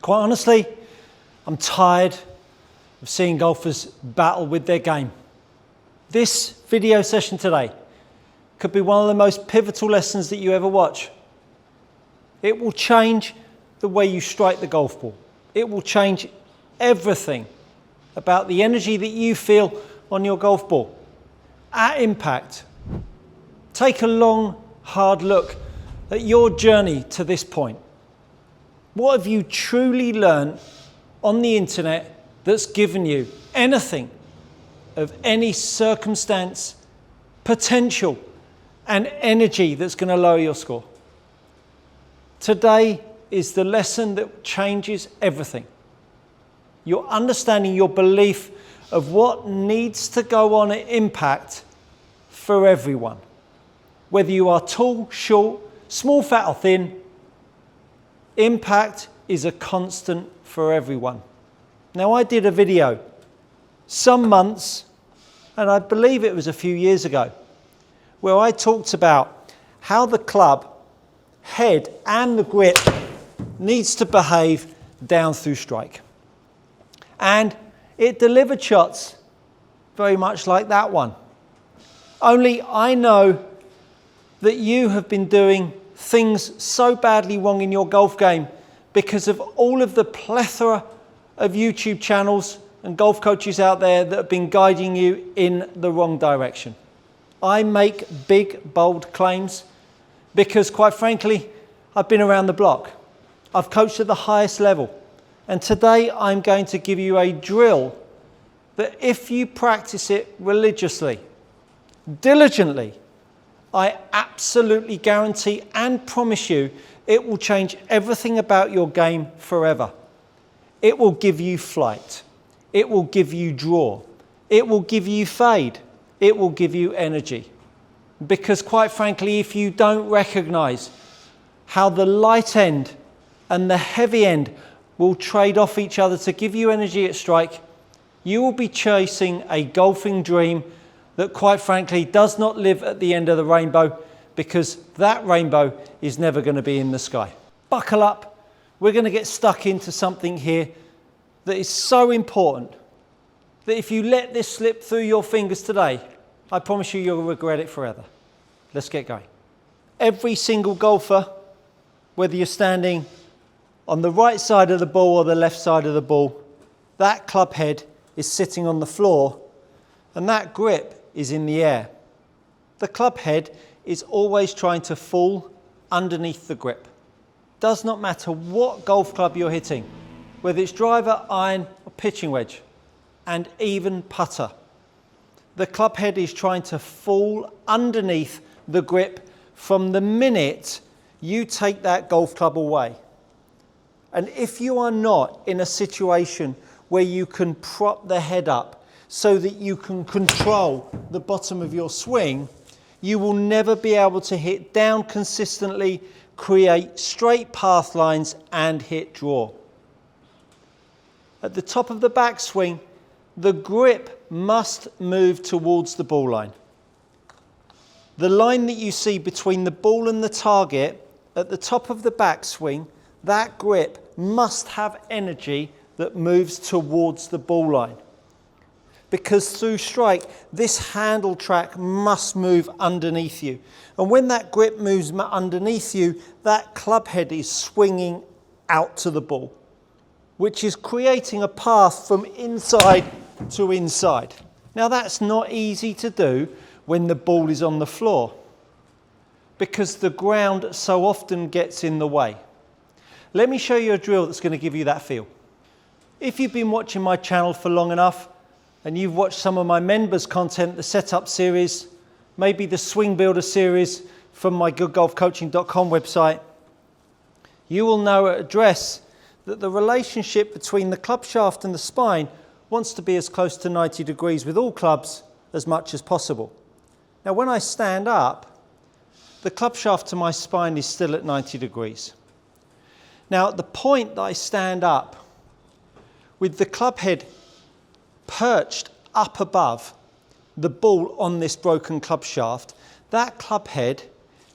Quite honestly, I'm tired of seeing golfers battle with their game. This video session today could be one of the most pivotal lessons that you ever watch. It will change the way you strike the golf ball. It will change everything about the energy that you feel on your golf ball. At impact, take a long, hard look at your journey to this point. What have you truly learned on the internet that's given you anything of any circumstance, potential, and energy that's going to lower your score? Today is the lesson that changes everything. Your understanding, your belief of what needs to go on at impact for everyone. Whether you are tall, short, small, fat or thin, impact is a constant for everyone. Now, I did a video some months, and I believe it was a few years ago, where I talked about how the club head and the grip needs to behave down through strike. And it delivered shots very much like that one. Only I know that you have been doing things so badly wrong in your golf game because of all of the plethora of YouTube channels and golf coaches out there that have been guiding you in the wrong direction. I make big, bold claims because, quite frankly, I've been around the block. I've coached at the highest level. And today I'm going to give you a drill that if you practice it religiously, diligently, I absolutely guarantee and promise you it will change everything about your game forever. It will give you flight. It will give you draw. It will give you fade. It will give you energy. Because quite frankly, if you don't recognize how the light end and the heavy end will trade off each other to give you energy at strike, you will be chasing a golfing dream that quite frankly does not live at the end of the rainbow, because that rainbow is never going to be in the sky. Buckle up. We're going to get stuck into something here that is so important that if you let this slip through your fingers today, I promise you you'll regret it forever. Let's get going. Every single golfer, whether you're standing on the right side of the ball or the left side of the ball, that club head is sitting on the floor and that grip is in the air. The club head is always trying to fall underneath the grip. Does not matter what golf club you're hitting, whether it's driver, iron or pitching wedge, and even putter. The club head is trying to fall underneath the grip from the minute you take that golf club away. And if you are not in a situation where you can prop the head up so that you can control the bottom of your swing, you will never be able to hit down consistently, create straight path lines and hit draw. At the top of the backswing, the grip must move towards the ball line. The line that you see between the ball and the target at the top of the backswing, that grip must have energy that moves towards the ball line. Because through strike, this handle track must move underneath you. And when that grip moves underneath you, that club head is swinging out to the ball, which is creating a path from inside to inside. Now that's not easy to do when the ball is on the floor, because the ground so often gets in the way. Let me show you a drill that's going to give you that feel. If you've been watching my channel for long enough, and you've watched some of my members' content, the Setup series, maybe the Swing Builder series from my goodgolfcoaching.com website, you will know at address that the relationship between the club shaft and the spine wants to be as close to 90 degrees with all clubs as much as possible. Now, when I stand up, the club shaft to my spine is still at 90 degrees. Now, at the point that I stand up, with the club head perched up above the ball on this broken club shaft, that club head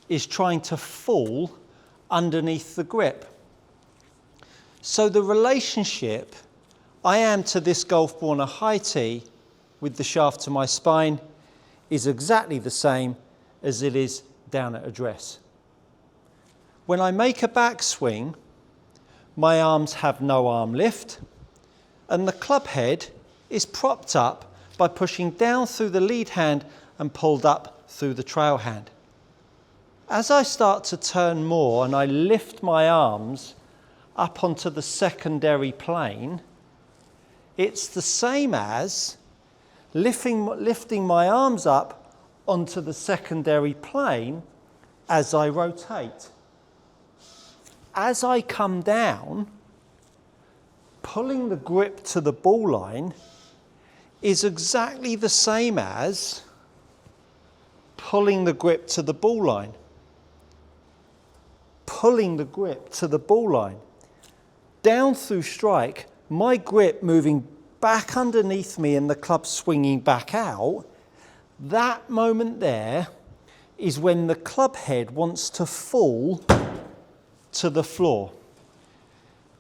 is trying to fall underneath the grip. So the relationship I am to this golf ball on a high tee with the shaft to my spine is exactly the same as it is down at address. When I make a backswing, my arms have no arm lift, and the club head is propped up by pushing down through the lead hand and pulled up through the trail hand. As I start to turn more and I lift my arms up onto the secondary plane, it's the same as lifting my arms up onto the secondary plane as I rotate. As I come down, pulling the grip to the ball line is exactly the same as pulling the grip to the ball line. Pulling the grip to the ball line. Down through strike, my grip moving back underneath me and the club swinging back out, that moment there is when the club head wants to fall to the floor,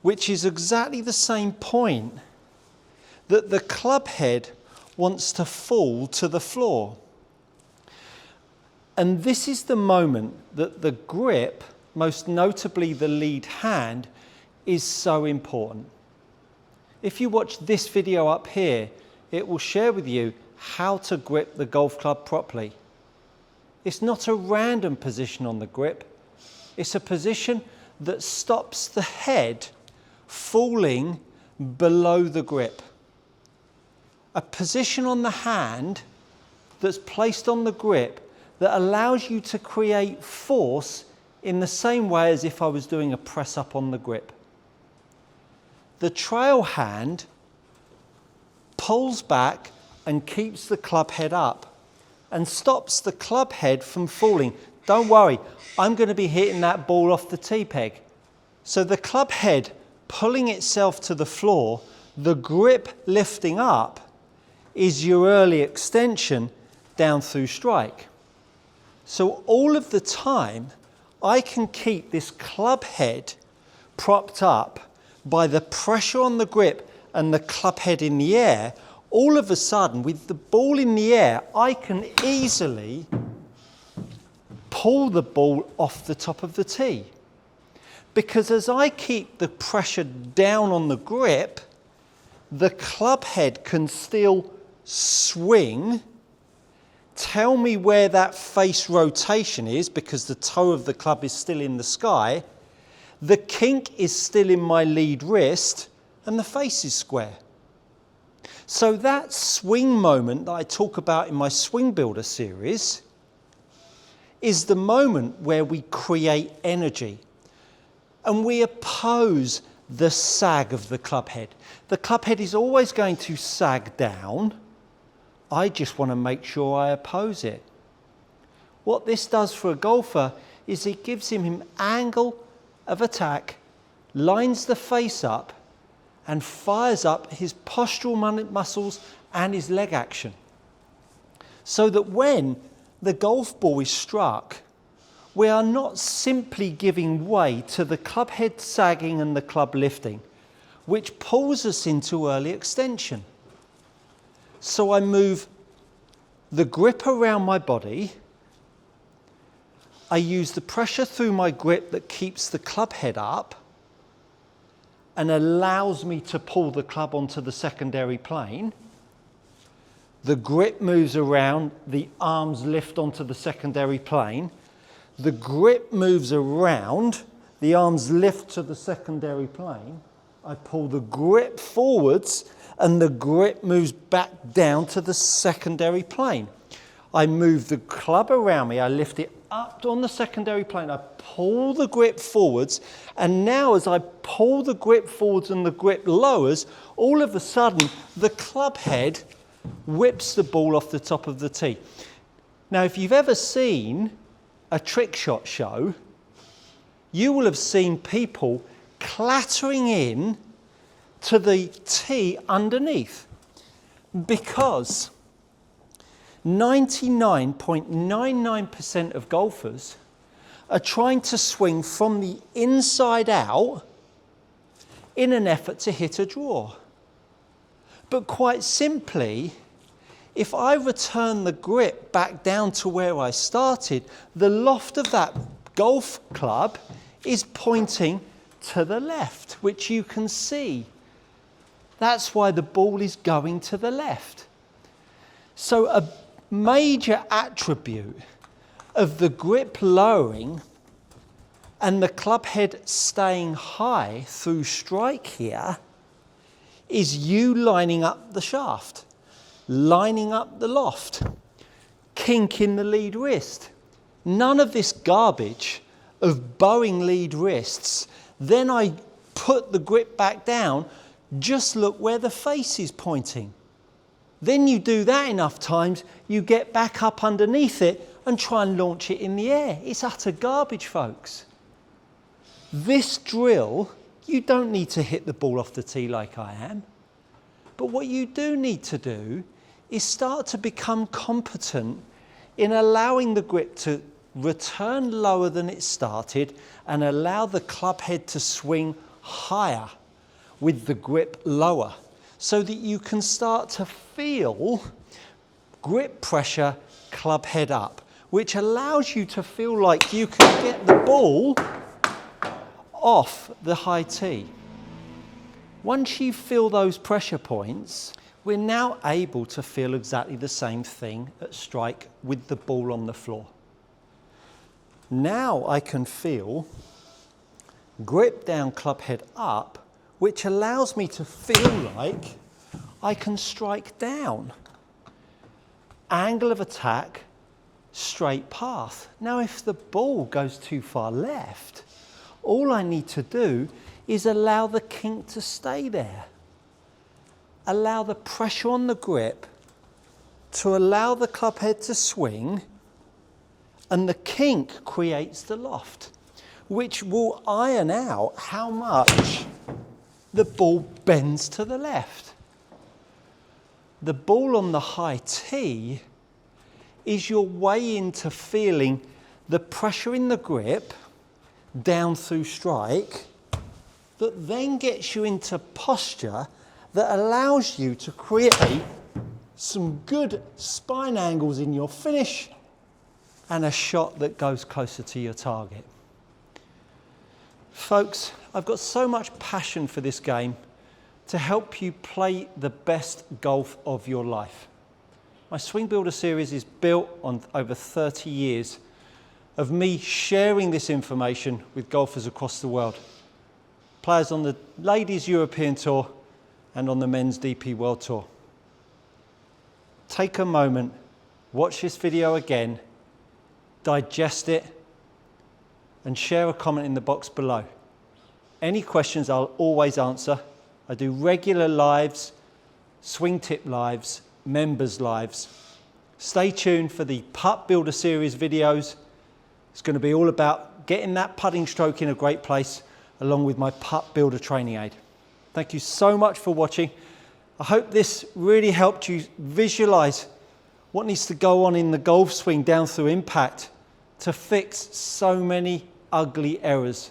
which is exactly the same point that the club head wants to fall to the floor. And this is the moment that the grip, most notably the lead hand, is so important. If you watch this video up here, it will share with you how to grip the golf club properly. It's not a random position on the grip. It's a position that stops the head falling below the grip. A position on the hand that's placed on the grip that allows you to create force in the same way as if I was doing a press up on the grip. The trail hand pulls back and keeps the club head up and stops the club head from falling. Don't worry, I'm going to be hitting that ball off the tee peg. So the club head pulling itself to the floor, the grip lifting up, is your early extension down through strike. So all of the time, I can keep this club head propped up by the pressure on the grip and the club head in the air. All of a sudden, with the ball in the air, I can easily pull the ball off the top of the tee. Because as I keep the pressure down on the grip, the club head can still swing, tell me where that face rotation is because the toe of the club is still in the sky, the kink is still in my lead wrist, and the face is square. So that swing moment that I talk about in my Swing Builder series is the moment where we create energy and we oppose the sag of the club head. The club head is always going to sag down. I just want to make sure I oppose it. What this does for a golfer is it gives him angle of attack, lines the face up, and fires up his postural muscles and his leg action. So that when the golf ball is struck, we are not simply giving way to the club head sagging and the club lifting, which pulls us into early extension. So I move the grip around my body. I use the pressure through my grip that keeps the club head up and allows me to pull the club onto the secondary plane. The grip moves around, the arms lift onto the secondary plane. The grip moves around, the arms lift to the secondary plane. I pull the grip forwards and the grip moves back down to the secondary plane. I move the club around me, I lift it up on the secondary plane, I pull the grip forwards, and now as I pull the grip forwards and the grip lowers, all of a sudden the club head whips the ball off the top of the tee. Now if you've ever seen a trick shot show, you will have seen people clattering in to the tee underneath because 99.99% of golfers are trying to swing from the inside out in an effort to hit a draw. But quite simply, if I return the grip back down to where I started, the loft of that golf club is pointing to the left, which you can see. That's why the ball is going to the left. So a major attribute of the grip lowering and the club head staying high through strike here is you lining up the shaft, lining up the loft, kink in the lead wrist. None of this garbage of bowing lead wrists. Then I put the grip back down, just look where the face is pointing. Then you do that enough times, you get back up underneath it and try and launch it in the air. It's utter garbage, folks. This drill, you don't need to hit the ball off the tee like I am. But what you do need to do is start to become competent in allowing the grip to return lower than it started and allow the club head to swing higher with the grip lower, so that you can start to feel grip pressure, club head up, which allows you to feel like you can get the ball off the high tee. Once you feel those pressure points, we're now able to feel exactly the same thing at strike with the ball on the floor. Now I can feel grip down, club head up, which allows me to feel like I can strike down. Angle of attack, straight path. Now if the ball goes too far left, all I need to do is allow the kink to stay there. Allow the pressure on the grip to allow the club head to swing, and the kink creates the loft, which will iron out how much the ball bends to the left. The ball on the high tee is your way into feeling the pressure in the grip down through strike that then gets you into posture that allows you to create some good spine angles in your finish and a shot that goes closer to your target. Folks, I've got so much passion for this game to help you play the best golf of your life. My Swing Builder series is built on over 30 years of me sharing this information with golfers across the world. Players on the Ladies European Tour and on the Men's DP World Tour. Take a moment, watch this video again, digest it, and share a comment in the box below. Any questions I'll always answer. I do regular lives, swing tip lives, members lives. Stay tuned for the Putt Builder series videos. It's going to be all about getting that putting stroke in a great place, along with my Putt Builder training aid. Thank you so much for watching. I hope this really helped you visualize what needs to go on in the golf swing down through impact to fix so many ugly errors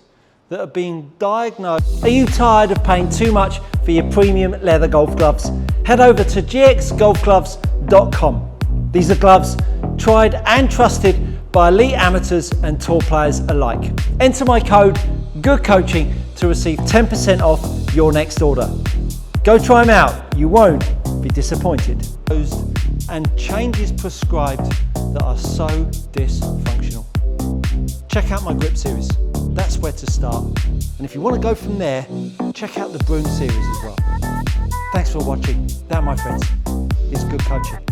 that are being diagnosed. Are you tired of paying too much for your premium leather golf gloves? Head over to gxgolfgloves.com. These are gloves tried and trusted by elite amateurs and tour players alike. Enter my code GOODCOACHING to receive 10% off your next order. Go try them out, you won't be disappointed. And changes prescribed that are so dysfunctional. Check out my grip series, that's where to start. And if you want to go from there, check out the broom series as well. Thanks for watching. That, my friends, is good coaching.